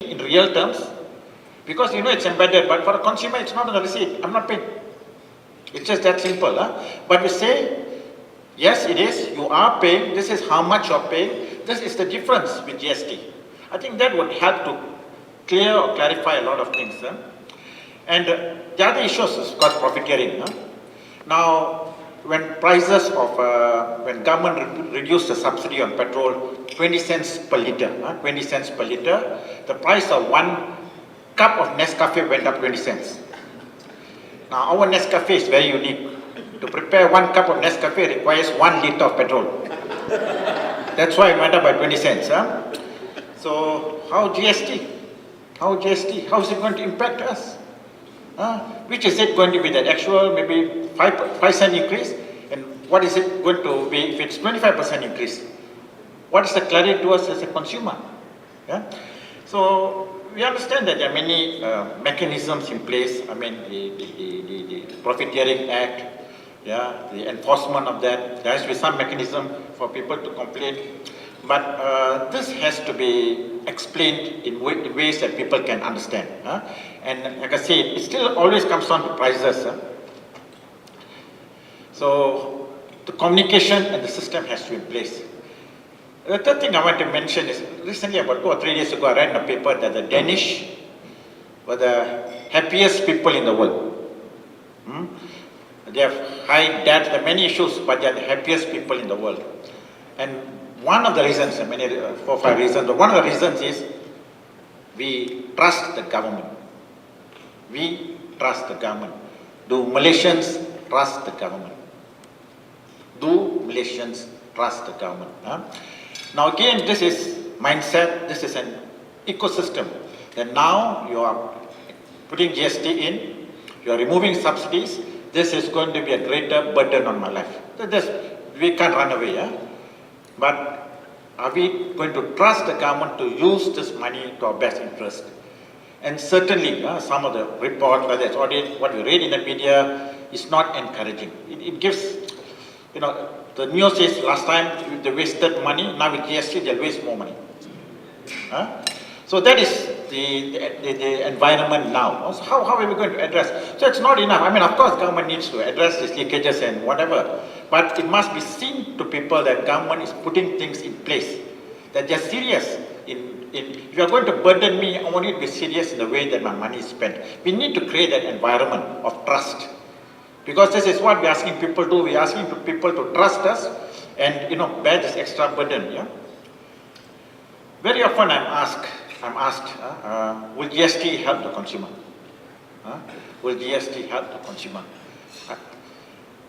in real terms, because you know it's embedded, but for a consumer it's not on the receipt. I'm not paying. It's just that simple. But we say, yes, it is, you are paying, this is how much you're paying, this is the difference with GST. I think that would help to clear or clarify a lot of things. And the other issue is of course profiteering. Now, when prices of, when government reduced the subsidy on petrol 20 cents per litre, 20 cents per litre, the price of one cup of Nescafe went up 20 cents. Now, our Nescafe is very unique. To prepare one cup of Nescafe requires 1 litre of petrol. That's why it went up by 20 cents. So, how GST? How GST? How is it going to impact us? Which is it going to be, that actual maybe 5% increase? And what is it going to be if it's 25% increase? What is the clarity to us as a consumer? So we understand that there are many mechanisms in place. I mean, the Profiteering Act, the enforcement of that. There has to be some mechanism for people to complain. But this has to be explained in ways that people can understand. And like I say, it still always comes down to prices. So the communication and the system has to be in place. The third thing I want to mention is, recently about 2 or 3 days ago, I read in a paper that the Danish were the happiest people in the world. They have high debt, there are many issues, but they are the happiest people in the world. And one of the reasons, many 4 or 5 reasons, but one of the reasons is we trust the government. We trust the government. Do Malaysians trust the government? Do Malaysians trust the government? Now again, this is mindset, this is an ecosystem. That now you are putting GST in, you are removing subsidies, this is going to be a greater burden on my life. We can't run away. But are we going to trust the government to use this money to our best interest? And certainly, some of the reports, whether it's audit, what we read in the media, is not encouraging. It gives, the news says last time they wasted money, now with GST they'll waste more money. So that is the environment now. So how are we going to address? So it's not enough. I mean, of course, government needs to address these leakages and whatever, but it must be seen to people that government is putting things in place, that they're serious if you're going to burden me, I want you to be serious in the way that my money is spent. We need to create that environment of trust. Because this is what we're asking people to do. We're asking people to trust us and bear this extra burden. Very often I'm asked, will GST help the consumer? Will GST help the consumer?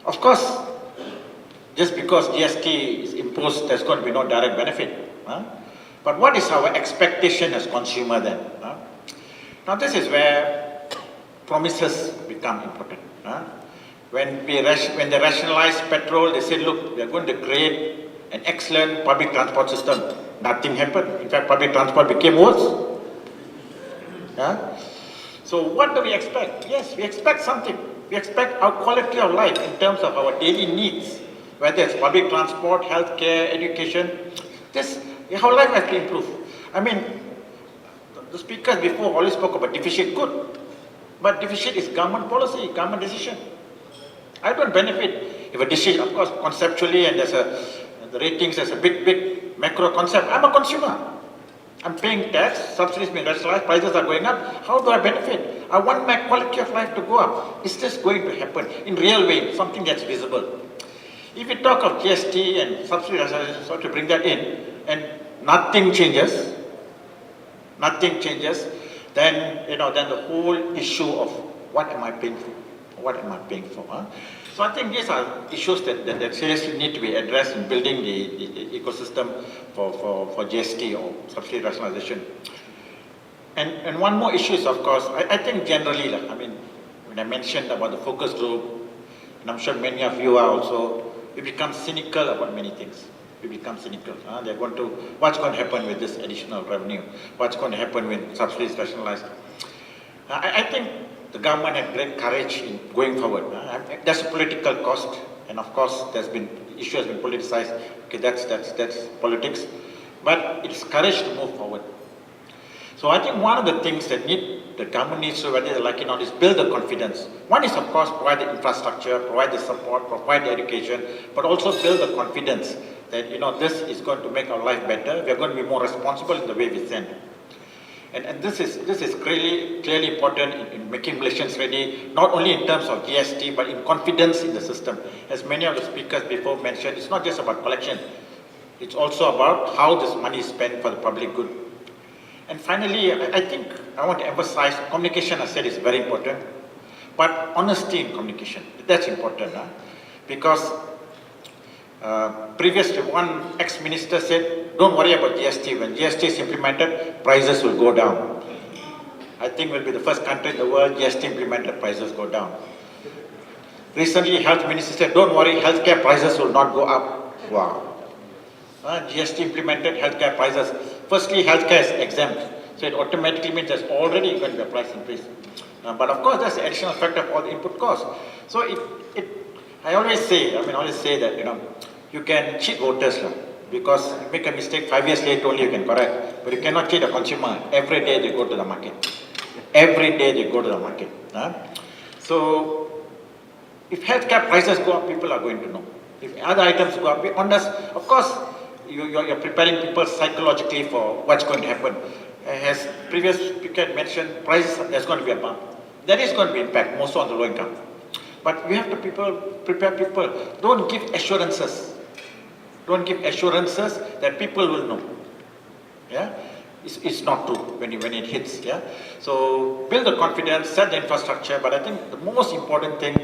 Of course, just because GST is imposed, there's going to be no direct benefit. But what is our expectation as consumer then? Now this is where promises become important. When they rationalize petrol, they say, look, we are going to create an excellent public transport system. Nothing happened. In fact, public transport became worse. So what do we expect? Yes, we expect something. We expect our quality of life in terms of our daily needs, whether it's public transport, healthcare, education. Our life has to improve. I mean, the speakers before always spoke about deficit. Good. But deficit is government policy, government decision. I don't benefit if a decision, of course, conceptually, and the ratings, there's a big macro concept. I'm a consumer. I'm paying tax, subsidies being rationalized, prices are going up. How do I benefit? I want my quality of life to go up. Is this going to happen in real way, something that's visible? If we talk of GST and subsidy rationalization, so to bring that in, and nothing changes, then then the whole issue of what am I paying for? What am I paying for? So I think these are issues that seriously need to be addressed in building the ecosystem for GST or subsidy rationalization. And one more issue is, of course, I think generally, when I mentioned about the focus group, and I'm sure many of you are also, we become cynical about many things. We become cynical. What's going to happen with this additional revenue? What's going to happen when subsidies rationalized? I think the government had great courage in going forward. There's a political cost, and of course, issue has been politicized. Okay, that's politics, but it's courage to move forward. So I think one of the things that the government needs to, whether they like it or not, is build the confidence. One is, of course, provide the infrastructure, provide the support, provide the education, but also build the confidence that, this is going to make our life better. We are going to be more responsible in the way we send. And this is clearly important in making Malaysians ready, not only in terms of GST, but in confidence in the system. As many of the speakers before mentioned, it's not just about collection. It's also about how this money is spent for the public good. And finally, I think I want to emphasize communication, I said, is very important. But honesty in communication, that's important. Because previously, one ex-minister said, don't worry about GST. When GST is implemented, prices will go down. I think we'll be the first country in the world, GST implemented, prices go down. Recently, health minister said, don't worry, healthcare prices will not go up. Wow. GST implemented, healthcare prices. Firstly, healthcare is exempt. So it automatically means there's already going to be a price increase. But of course, that's the additional factor of all the input costs. So I always say that, you can cheat voters, because you make a mistake 5 years later only you can correct. But you cannot cheat the consumer. Every day they go to the market. Every day they go to the market. So if healthcare prices go up, people are going to know. If other items go up, of course, you're preparing people psychologically for what's going to happen. As previous speaker mentioned, prices, there's going to be a bump. There is going to be impact, more so on the low income. But we have to prepare people. Don't give assurances. Don't give assurances that people will know. Yeah, it's not true when it hits. Yeah, so build the confidence, set the infrastructure. But I think the most important thing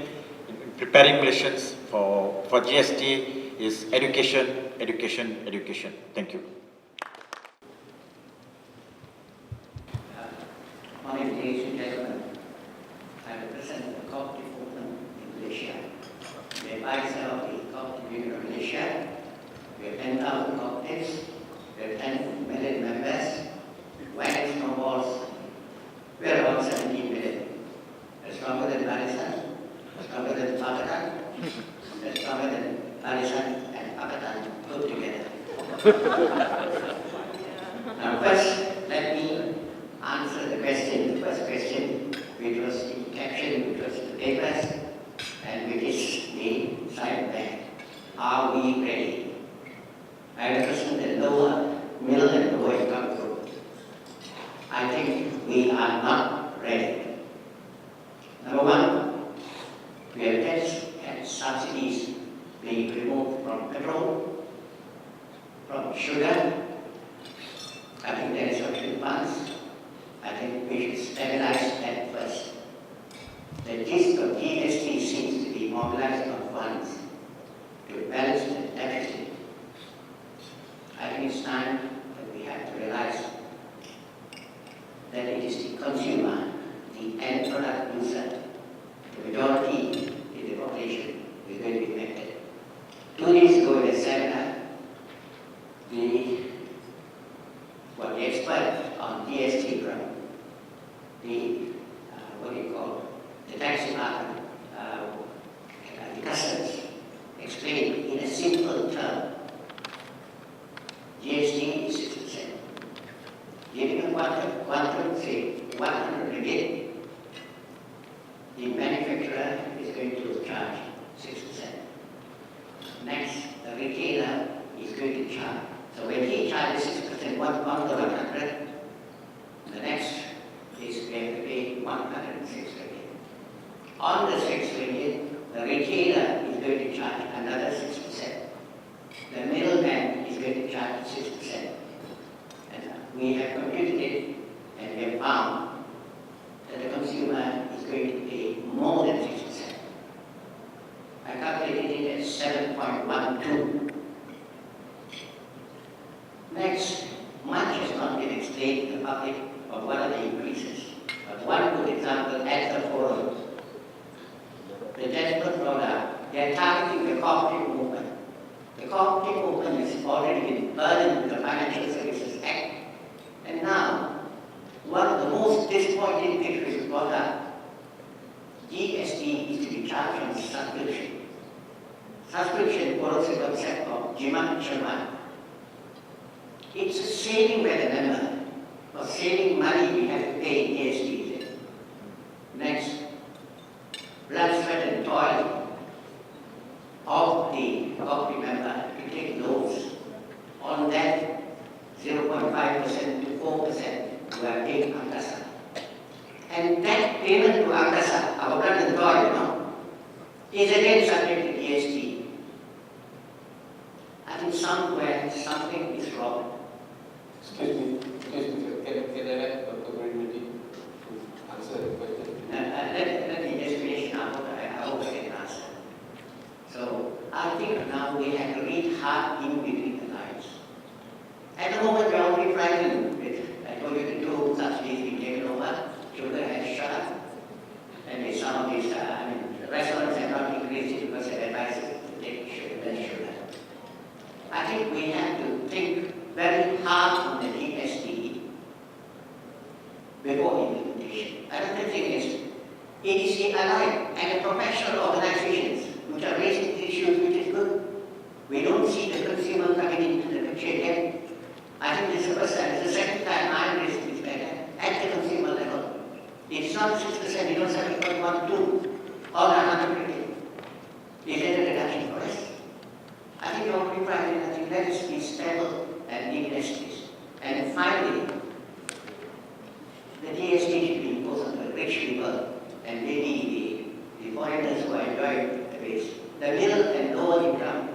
in preparing Malaysians for GST is education, education, education. Thank you. Morning, ladies and gentlemen. I represent the Cooperative Movement in Malaysia. The advisor of the Cooperative Union of Malaysia. We have 10,000 cooperatives. We have 10 million members. When snowballs, we are about 17 million. That's stronger than Barisan, that's stronger than Pakatan, that's stronger than Barisan and Pakatan put together. Now, first, let me answer the first question, which was the caption, which was the papers, and which is the side bank. Are we ready? I represent the lower, middle and lower income group. I think we are not ready. Number one, we have had subsidies being removed from petrol, from sugar. I think there is sufficient funds. I think we should stabilize that first. The gist of GST seems to be mobilizing of funds to balance the deficit. I think it's time that we have to realize that it is the consumer, the end product user, the majority in the population is going to be affected. 2 days ago in a seminar, the expert on GST from the tax department, the customs, explained in a simple term. GST is 6%. Giving a quantum, say 100 ringgit, the manufacturer is going to charge 6%. Next, the retailer is going to charge. So when he charges 6%, on the 100, the next is going to pay 106 ringgit. On the 6 ringgit, the retailer is going to charge another 6%. The middleman is going to charge 6%. And we have computed it, and we have found that the consumer is going to pay more than 6%. I calculated it at 7.12. Next, much has not been explained to the public of what are the increases. But one good example at the forum, the desperate product, they are targeting the cooperative movement. The cooperative movement has already been burdened with the Financial Services Act. And now, one of the most disappointing pictures is brought up. GST is to be charged on subscription. Subscription follows the concept of jimat cermat. It's a saving by the member for saving money we have to pay GST. Next, blood, sweat and toil of the corporate member to take loans. On that 0.5% to 4% we are paying Angkasa. And that payment to Angkasa, our blood and toil, is again subject to GST. I think somewhere something is wrong. Excuse me, can I let Dr. Marimudi to answer the question? Let me just finish now. I hope I can answer. So I think now we have to read hard in between the lines. At the moment we are only frightened with, I told you, the two subsidies being taken over, sugar has shut up, and with some of these, restaurants have not increased it because their advice is to take less sugar. I think we have to think very hard on the GST before implementation. Another thing is, ADC alive and the professional organizations which are raising issues, which is good. We don't see the consumer coming into the picture again. I think this is the first time, it's the second time I'm raising this matter at the consumer level. It's not 6%, it's not 7.12 or 150. Is there a reduction for us? I think you're pretty right, and I think let us be stable and leave this. And finally, the GST should be imposed on the rich people and maybe the foreigners who are enjoying the base. The middle and lower income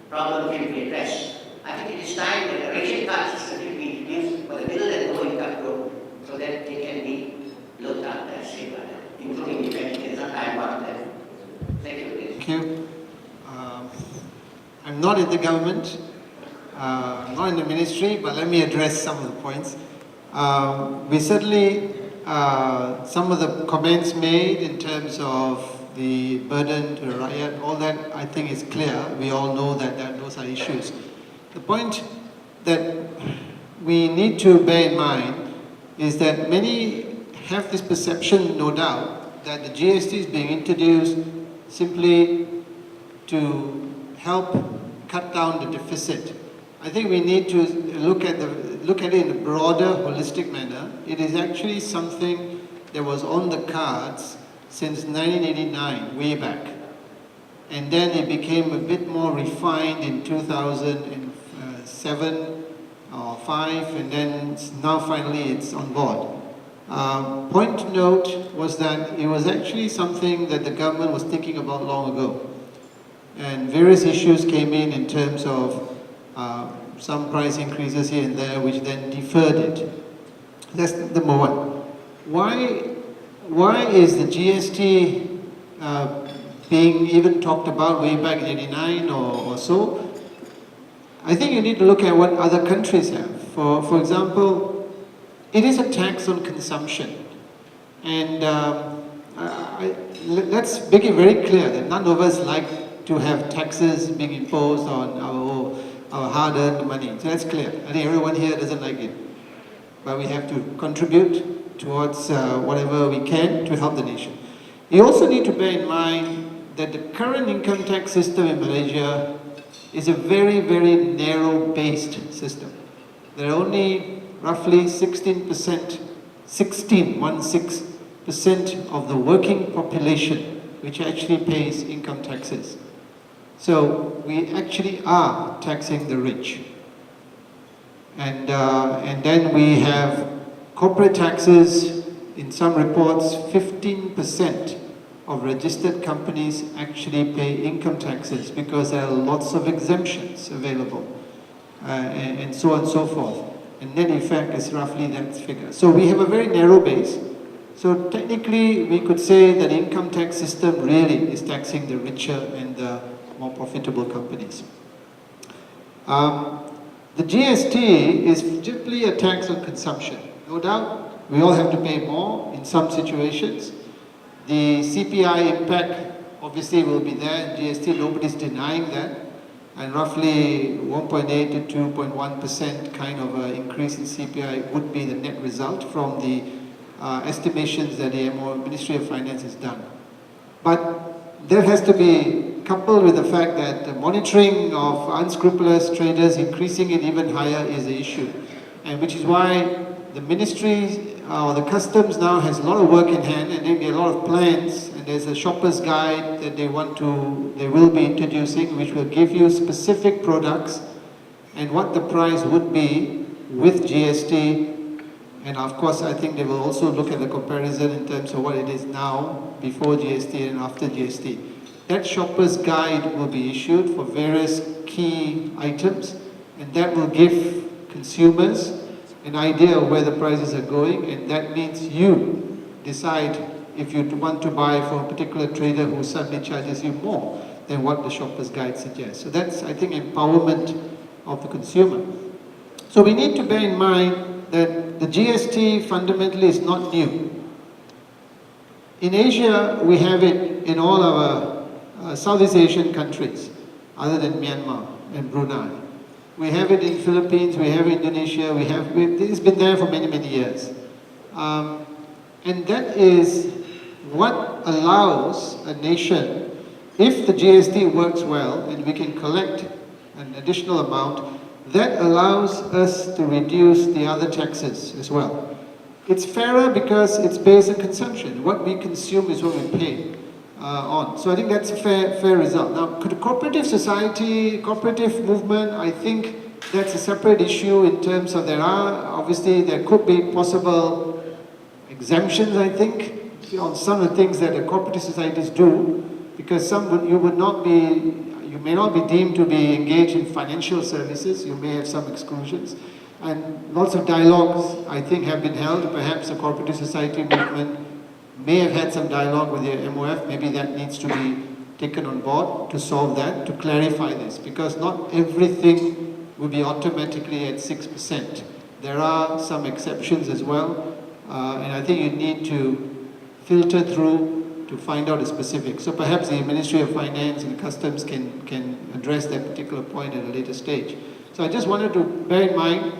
problem should be addressed. I think it is time that a ration card system should be introduced for the middle and lower income group so that they can be looked after and saved, including the vegetarians. I'm one of them. Thank you. Thank you. I'm not in the government, not in the ministry, but let me address some of the points. We certainly, some of the comments made in terms of the burden to the rakyat, all that I think is clear. We all know that those are issues. The point that we need to bear in mind is that many have this perception, no doubt, that the GST is being introduced simply to help cut down the deficit. I think we need to look at it in a broader, holistic manner. It is actually something that was on the cards since 1989, way back. And then it became a bit more refined in 2007 or 5, and then now finally it's on board. Point to note was that it was actually something that the government was thinking about long ago. And various issues came in terms of some price increases here and there, which then deferred it. That's number one. Why is the GST being even talked about way back in 89 or so? I think you need to look at what other countries have. For example, it is a tax on consumption. And let's make it very clear that none of us like to have taxes being imposed on our hard-earned money. So that's clear. I think everyone here doesn't like it. But we have to contribute towards whatever we can to help the nation. You also need to bear in mind that the current income tax system in Malaysia is a very, very narrow-based system. There are only roughly 16% of the working population which actually pays income taxes. So we actually are taxing the rich. And then we have corporate taxes. In some reports, 15% of registered companies actually pay income taxes because there are lots of exemptions available, and so on and so forth. And net effect is roughly that figure. So we have a very narrow base. So technically, we could say that the income tax system really is taxing the richer and the more profitable companies. The GST is simply a tax on consumption. No doubt, we all have to pay more in some situations. The CPI impact obviously will be there in GST, nobody's denying that. And roughly 1.8 to 2.1% kind of increase in CPI would be the net result from the estimations that the Ministry of Finance has done. But that has to be coupled with the fact that the monitoring of unscrupulous traders, increasing it even higher, is the issue. And which is why the ministry or the customs now has a lot of work in hand, and maybe a lot of plans, and there's a shopper's guide that they will be introducing, which will give you specific products and what the price would be with GST. And of course, I think they will also look at the comparison in terms of what it is now, before GST and after GST. That shopper's guide will be issued for various key items, and that will give consumers an idea of where the prices are going, and that means you decide if you want to buy from a particular trader who suddenly charges you more than what the shopper's guide suggests. So that's, I think, empowerment of the consumer. So we need to bear in mind that the GST fundamentally is not new. In Asia, we have it in all our Southeast Asian countries, other than Myanmar and Brunei. We have it in Philippines, we have Indonesia, it's been there for many, many years. And that is what allows a nation, if the GST works well and we can collect an additional amount, that allows us to reduce the other taxes as well. It's fairer because it's based on consumption. What we consume is what we pay on. So I think that's a fair result. Now, could a cooperative society, cooperative movement, I think that's a separate issue in terms of there could be possible exemptions, I think, on some of the things that the cooperative societies do, because you may not be deemed to be engaged in financial services, you may have some exclusions. And lots of dialogues, I think, have been held. Perhaps the cooperative society movement may have had some dialogue with the MOF. Maybe that needs to be taken on board to solve that, to clarify this, because not everything will be automatically at 6%. There are some exceptions as well, and I think you need to filter through to find out the specifics. So perhaps the Ministry of Finance and Customs can address that particular point at a later stage. So I just wanted to bear in mind,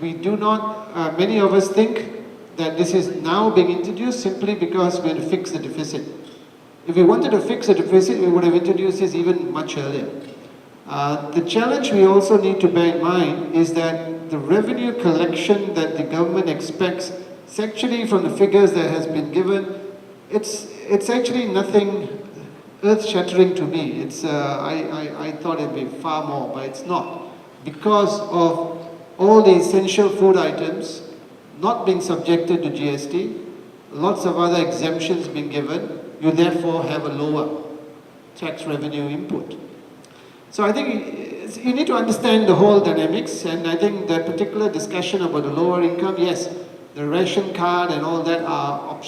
we do not, many of us think that this is now being introduced simply because we're to fix the deficit. If we wanted to fix the deficit, we would have introduced this even much earlier. The challenge we also need to bear in mind is that the revenue collection that the government expects, it's actually from the figures that has been given, it's actually nothing earth-shattering to me. I thought it'd be far more, but it's not. Because of all the essential food items not being subjected to GST, lots of other exemptions being given, you therefore have a lower tax revenue input. So I think you need to understand the whole dynamics, and I think that particular discussion about the lower income, yes, the ration card and all that are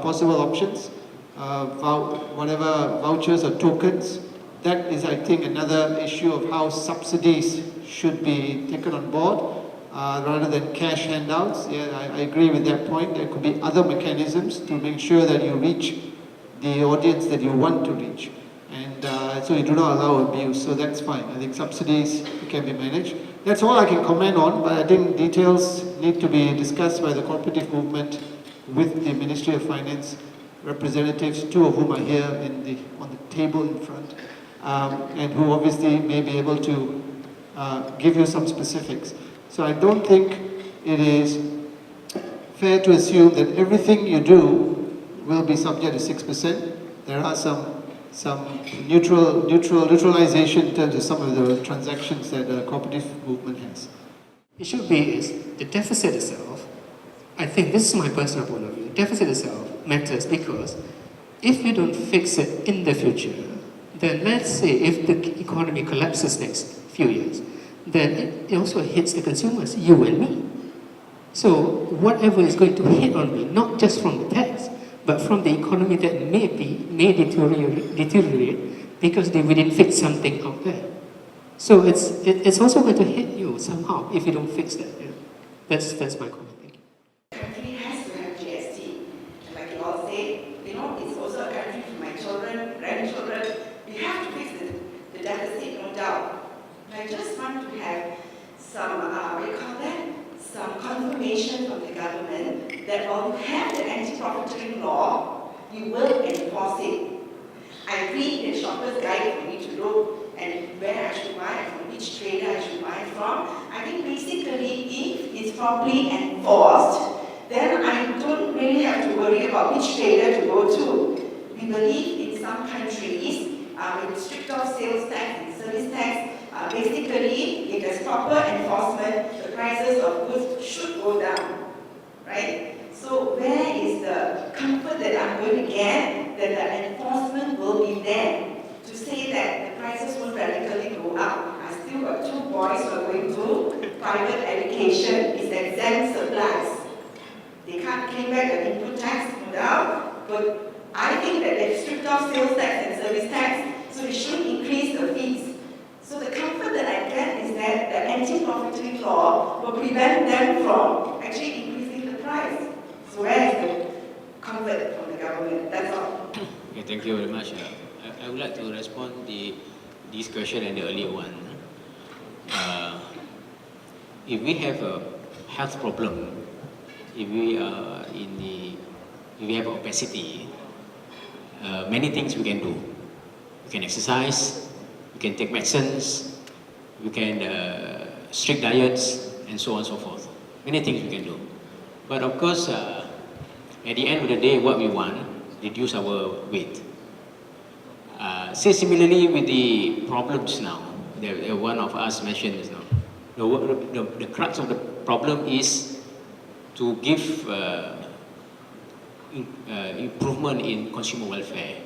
possible options, whatever vouchers or tokens. That is, I think, another issue of how subsidies should be taken on board rather than cash handouts. Yeah, I agree with that point. There could be other mechanisms to make sure that you reach the audience that you want to reach. And so you do not allow abuse, so that's fine. I think subsidies can be managed. That's all I can comment on, but I think details need to be discussed by the cooperative movement with the Ministry of Finance representatives, two of whom are here on the table in front, and who obviously may be able to give you some specifics. So I don't think it is fair to assume that everything you do will be subject to 6%. There are some neutralization in terms of some of the transactions that the cooperative movement has. It should be is the deficit itself. I think this is my personal point of view. The deficit itself matters because if you don't fix it in the future, then let's say if the economy collapses next few years, then it also hits the consumers, you and me. So whatever is going to hit on me, not just from the tax, but from the economy that may deteriorate because we didn't fix something out there. So it's also going to hit you somehow if you don't fix that. Yeah. That's my comment. Thank you. The country has to have GST. And like you all say, it's also a country for my children, grandchildren. We have to fix the deficit, no doubt. But I just want to have some, some confirmation from the government that while you have the anti-profiteering law, you will enforce it. I read the shopper's guide for me to look and where I should buy it from, which trader I should buy it from. I think basically if it's properly enforced, then I don't really have to worry about which trader to go to. We believe in some countries, with strict off sales tax and service tax, basically if there's proper enforcement, the prices of goods should go down, right? So where is the comfort that I'm going to get that the enforcement will be there to say that the prices won't radically go up? I still got 2 boys who are going to private education. It's exempt supplies. They can't claim back the input tax, no doubt, but I think that they've stripped off sales tax and service tax, so they shouldn't increase the fees. So the comfort that I get is that the anti-profiteering law will prevent them from actually increasing the price. So where is the comfort from the government? That's all. Okay, thank you very much. I would like to respond to this question and the earlier one. If we have a health problem, if we have obesity, many things we can do. We can exercise, we can take medicines, we can strict diets, and so on and so forth. Many things we can do. But of course, at the end of the day, what we want, reduce our weight. Similarly with the problems now, one of us mentioned this now. The crux of the problem is to give improvement in consumer welfare,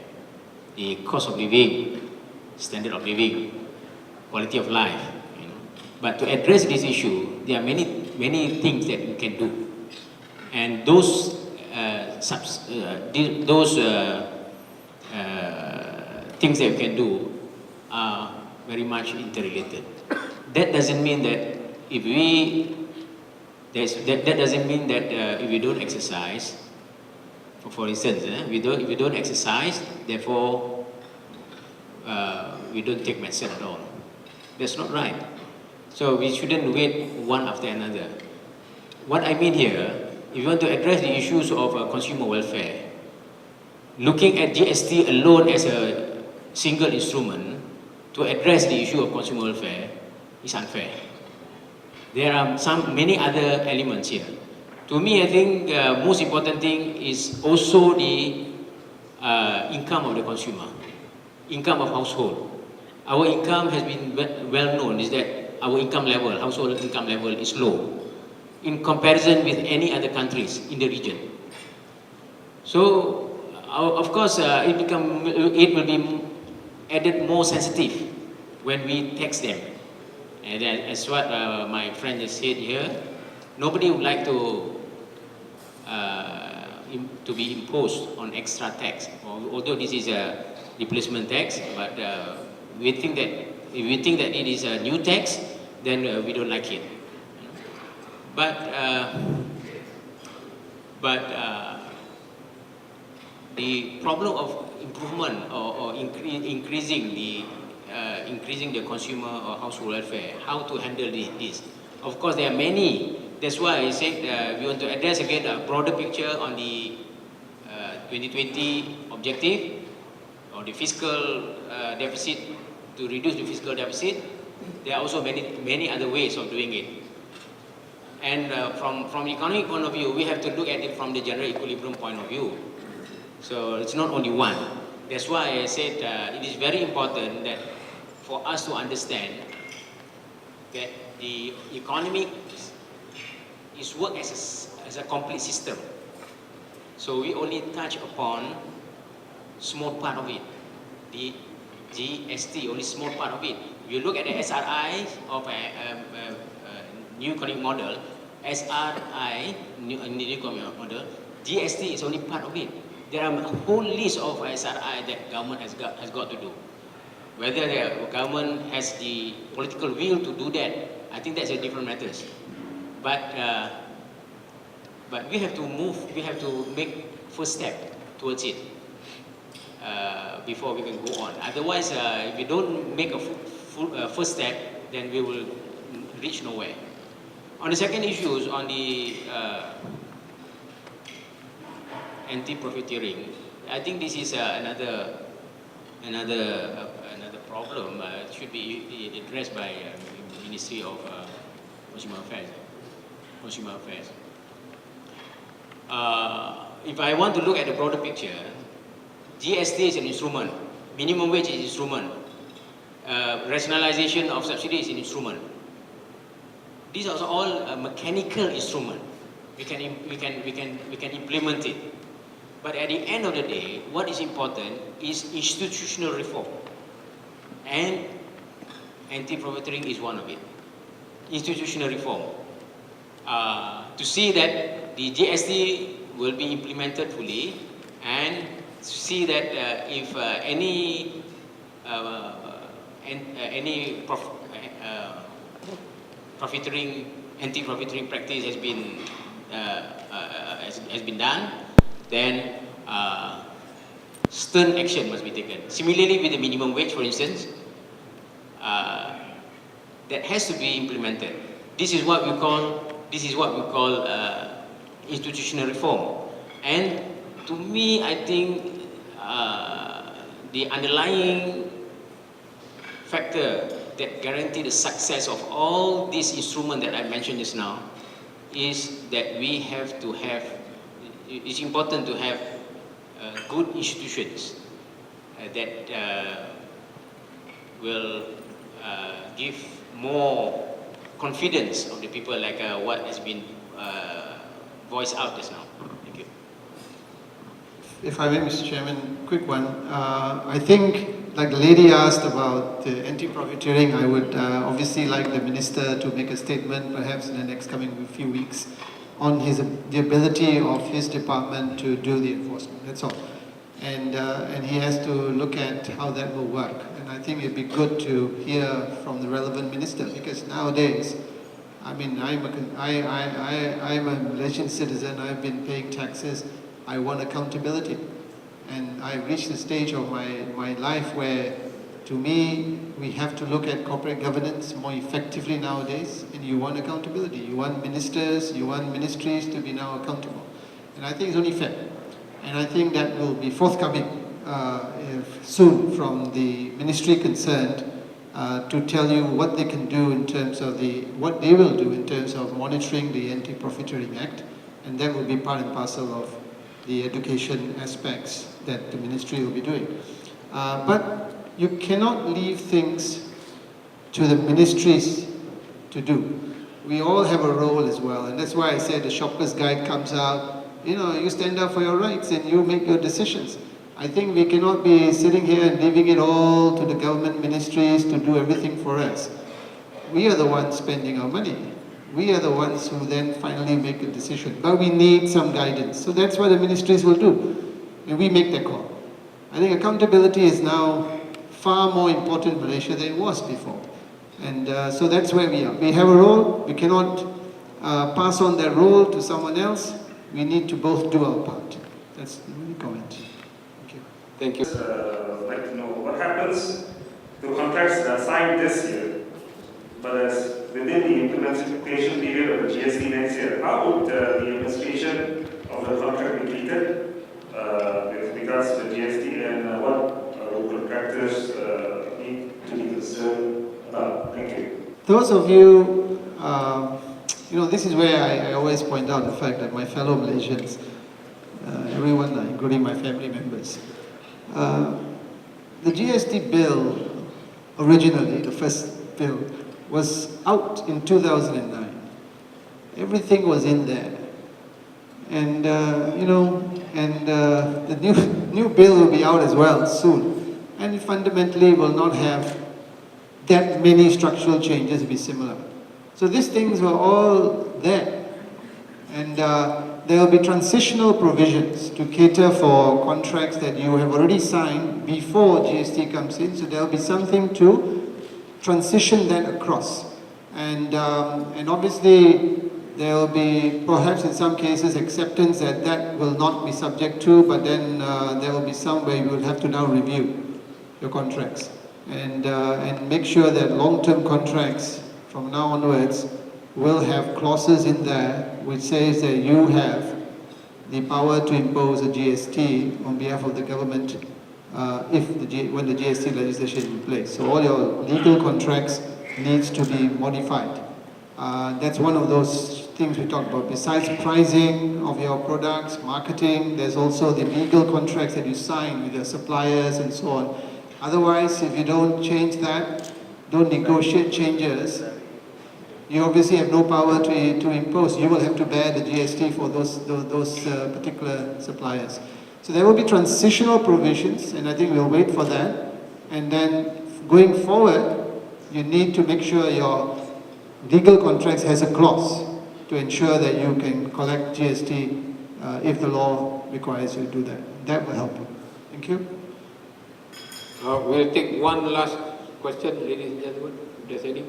the cost of living, standard of living, quality of life. You know. But to address this issue, there are many things that we can do, and those things that we can do are very much interrelated. That doesn't mean that if we don't exercise, for instance, if we don't exercise, therefore we don't take medicine at all. That's not right. So we shouldn't wait one after another. What I mean here, if you want to address the issues of consumer welfare, looking at GST alone as a single instrument to address the issue of consumer welfare is unfair. There are many other elements here. To me, I think most important thing is also the income of the consumer, income of household. Our income has been well known is that our income level, household income level is low in comparison with any other countries in the region. So, of course, it will be added more sensitive when we tax them. And as what my friend just said here, nobody would like to be imposed on extra tax. Although this is a replacement tax, but we think that if we think that it is a new tax, then we don't like it. But the problem of improvement or increasing the consumer or household welfare, how to handle this. Of course, there are many. That's why I said we want to address again a broader picture on the 2020 objective or the fiscal deficit, to reduce the fiscal deficit. There are also many other ways of doing it. And from economic point of view, we have to look at it from the general equilibrium point of view. So it's not only one. That's why I said it is very important that for us to understand that the economy is work as a complete system. So we only touch upon small part of it. The GST only small part of it. You look at the SRI of a new economic model, SRI, new economic model, GST is only part of it. There are a whole list of SRI that government has got to do. Whether the government has the political will to do that, I think that's a different matter. But we have to move, we have to make first step towards it before we can go on. Otherwise, if we don't make a first step, then we will reach nowhere. On the second issues, on the anti-profiteering, I think this is another problem. should be addressed by Ministry of Consumer Affairs. If I want to look at the broader picture, GST is an instrument, minimum wage is an instrument, rationalization of subsidy is an instrument. These are all mechanical instruments. We can implement it. But at the end of the day, what is important is institutional reform. And anti-profiteering is one of it. Institutional reform. To see that the GST will be implemented fully, and to see that if any anti-profiteering practice has been done, then stern action must be taken. Similarly, with the minimum wage, for instance, that has to be implemented. This is what we call institutional reform. And to me, I think the underlying factor that guarantee the success of all these instruments that I mentioned just now is that we have to have, it's important to have good institutions that will give more confidence of the people, like what has been voiced out just now. Thank you. If I may, Mr. Chairman, quick one. I think, like the lady asked about the anti-profiteering, I would obviously like the Minister to make a statement, perhaps in the next coming few weeks, on the ability of his department to do the enforcement. That's all. And he has to look at how that will work. And I think it'd be good to hear from the relevant minister, because nowadays, I mean, I'm a Malaysian citizen. I've been paying taxes. I want accountability. And I've reached the stage of my life where, to me, we have to look at corporate governance more effectively nowadays, and you want accountability. You want ministers, you want ministries to be now accountable. And I think it's only fair. And I think that will be forthcoming soon from the ministry concerned to tell you what they can do in terms of what they will do in terms of monitoring the Anti-Profiteering Act, and that will be part and parcel of the education aspects that the ministry will be doing. But you cannot leave things to the ministries to do. We all have a role as well, and that's why I said the shopper's guide comes out. You know, you stand up for your rights and you make your decisions. I think we cannot be sitting here and leaving it all to the government ministries to do everything for us. We are the ones spending our money. We are the ones who then finally make a decision. But we need some guidance. So that's what the ministries will do. And we make that call. I think accountability is now far more important in Malaysia than it was before. And so that's where we are. We have a role. We cannot pass on that role to someone else. We need to both do our part. That's the only comment. Thank you. Thank you. I'd like to know what happens to contracts that are signed this year, but as within the implementation period of the GST next year. How would the administration of the contract be treated with regards to the GST, and what local contractors need to be concerned about? Thank you. Those of you, you know, this is where I always point out the fact that my fellow Malaysians, everyone, including my family members, the GST bill, originally, the first bill, was out in 2009. Everything was in there. And, you know, and the new bill will be out as well soon. And it fundamentally will not have that many structural changes, be similar. So these things were all there. And there will be transitional provisions to cater for contracts that you have already signed before GST comes in. So there will be something to transition that across. And obviously there will be perhaps in some cases acceptance that that will not be subject to, but then there will be some where you will have to now review your contracts and make sure that long-term contracts from now onwards will have clauses in there which says that you have the power to impose a GST on behalf of the government when the GST legislation is in place. So all your legal contracts needs to be modified. That's one of those things we talk about. Besides pricing of your products, marketing, there's also the legal contracts that you sign with your suppliers and so on. Otherwise, if you don't change that, don't negotiate changes, you obviously have no power to impose. You will have to bear the GST for those particular suppliers. So there will be transitional provisions, and I think we'll wait for that. And then going forward, you need to make sure your legal contracts has a clause to ensure that you can collect GST if the law requires you to do that. That will help you. Thank you. We'll take one last question, ladies and gentlemen, if there's any.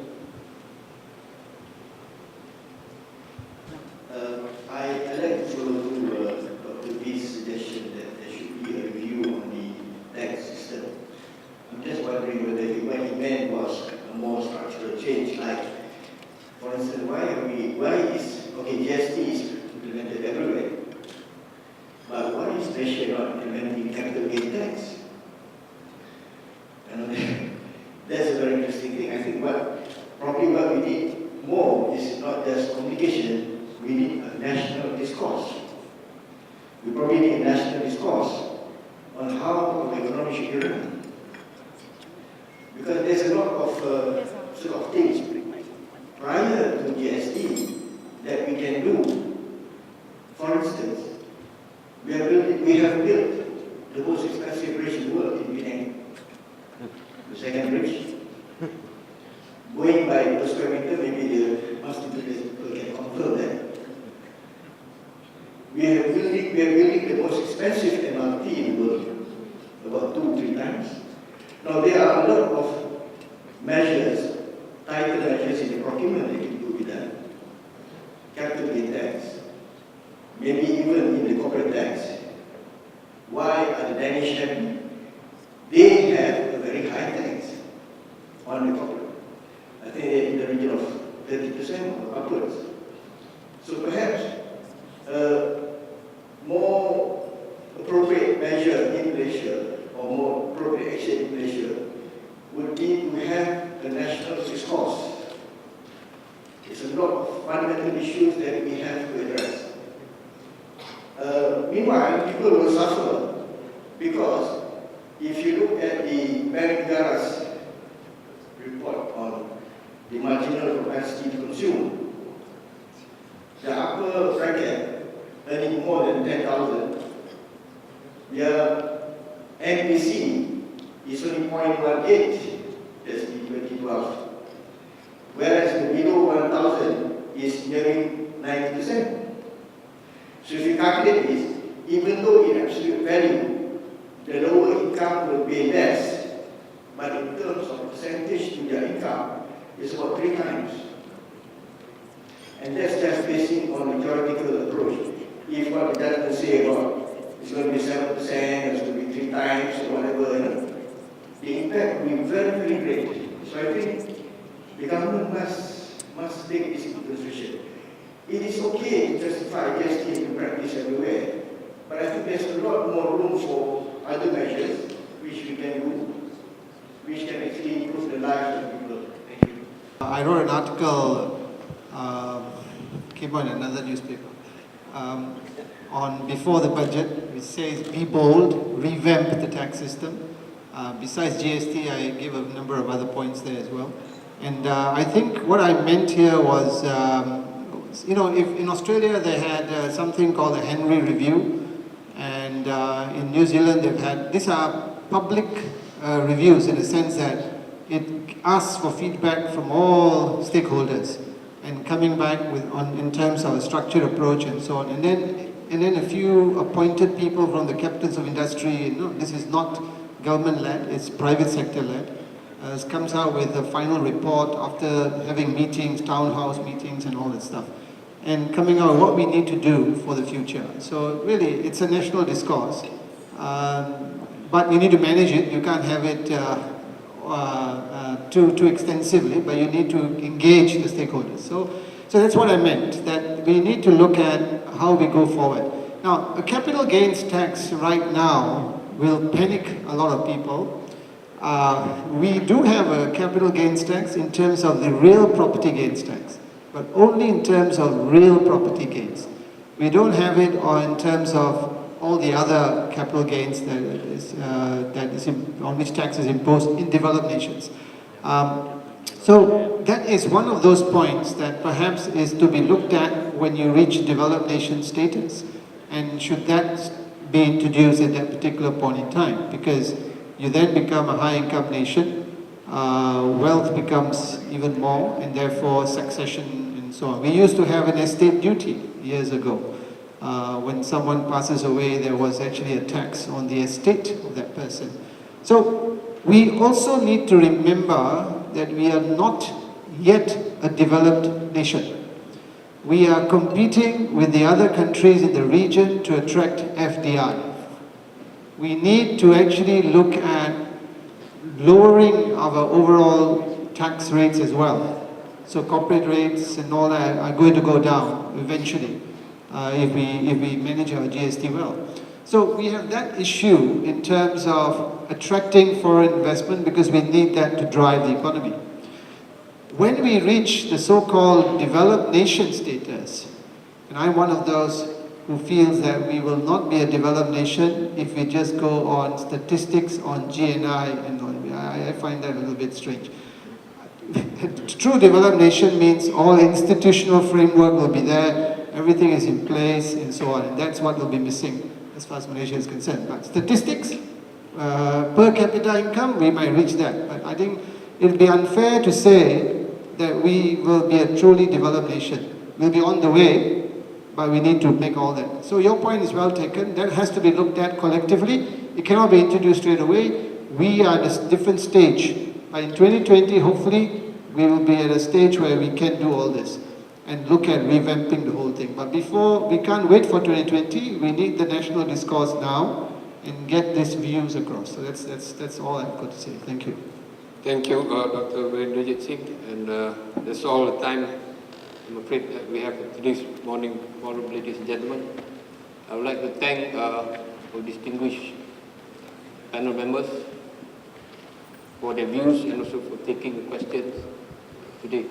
I'd like to follow through Dr. B's suggestion that there should be a review on the tax system. I'm just wondering whether what he meant was a more structural change, like, for instance, GST is implemented everywhere, but why is Malaysia not implementing capital gain tax? And that's a very interesting thing. I think probably what we need more is not just communication. We need a national discourse. We probably need a national discourse on how the economy should be run. Because there's a lot of sort of things prior to GST that we can do. For instance, we have built the most expensive bridge in the world in Penang, the second bridge. Going by per square meter, maybe the master builders can confirm that. We are building the most expensive MRT in the world, about 2-3 times. Now there are a lot of measures, tighter measures in the procurement that can do with that. Capital gain tax, maybe even in the corporate tax. Why are the Danish happy? They have a very high tax on the corporate. I think they're in the region of 30% or upwards. So perhaps more appropriate measure in Malaysia, or more appropriate action in Malaysia, would be to have a national discourse. It's a lot of fundamental issues that we have to address. Meanwhile, people will suffer because if you look at the Bank report on the marginal capacity to consume, the upper bracket earning more than 10,000, their MPC is only 0.18, that's the 2012. Whereas the below 1,000 is nearing 90%. So if you calculate this, even though in absolute value, the lower income will pay less, but in terms of percentage to their income, it's about 3 times. And that's just based on the theoretical approach. If what the judgment say about it's going to be 7%, it's going to be 3 times, or whatever, the impact will be very, very great. So I think the government must take this into consideration. It is okay to justify GST in practice everywhere, but I think there's a lot more room for other measures which we can do, which can actually improve the lives of people. Thank you. I wrote an article, came out in another newspaper, on before the budget, which says be bold, revamp the tax system. Besides GST, I gave a number of other points there as well. And I think what I meant here was, if in Australia they had something called a Henry Review, and in New Zealand they've had, these are public reviews in the sense that it asks for feedback from all stakeholders and coming back in terms of a structured approach and so on. And then a few appointed people from the captains of industry, this is not government-led, it's private sector-led, comes out with a final report after having meetings, townhouse meetings and all that stuff, and coming out with what we need to do for the future. So really, it's a national discourse, but you need to manage it. You can't have it too extensively, but you need to engage the stakeholders. So that's what I meant, that we need to look at how we go forward. Now, a capital gains tax right now will panic a lot of people. We do have a capital gains tax in terms of the real property gains tax, but only in terms of real property gains. We don't have it in terms of all the other capital gains on which tax is imposed in developed nations. So that is one of those points that perhaps is to be looked at when you reach developed nation status, and should that be introduced at that particular point in time, because you then become a high income nation, wealth becomes even more, and therefore succession and so on. We used to have an estate duty years ago. When someone passes away, there was actually a tax on the estate of that person. So we also need to remember that we are not yet a developed nation. We are competing with the other countries in the region to attract FDI. We need to actually look at lowering our overall tax rates as well. So corporate rates and all that are going to go down eventually if we manage our GST well. So we have that issue in terms of attracting foreign investment, because we need that to drive the economy. When we reach the so-called developed nation status, and I'm one of those who feels that we will not be a developed nation if we just go on statistics on GNI and on, I find that a little bit strange. True developed nation means all institutional framework will be there, everything is in place and so on, and that's what will be missing as far as Malaysia is concerned. But statistics, per capita income, we might reach that, but I think it would be unfair to say that we will be a truly developed nation. We'll be on the way, but we need to make all that. So your point is well taken. That has to be looked at collectively. It cannot be introduced straight away. We are at a different stage. But in 2020, hopefully, we will be at a stage where we can do all this and look at revamping the whole thing. But before, we can't wait for 2020. We need the national discourse now and get these views across. So that's all I've got to say. Thank you. Thank you, Dr. Virendra Singh, and that's all the time I'm afraid that we have today's morning forum, ladies and gentlemen. I would like to thank our distinguished panel members for their views and also for taking the questions today.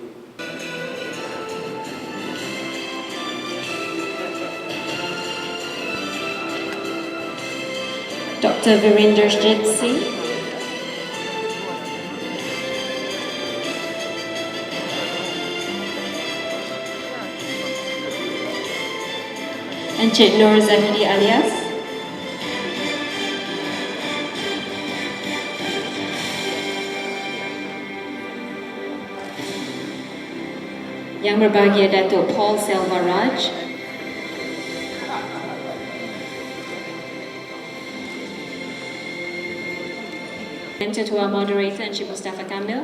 Dr. Virendra Singh. Encik Nur Zahidi Alias. Yang berbahagia Datuk Paul Selvaraj. And to our moderator, Encik Mustafa Kamil.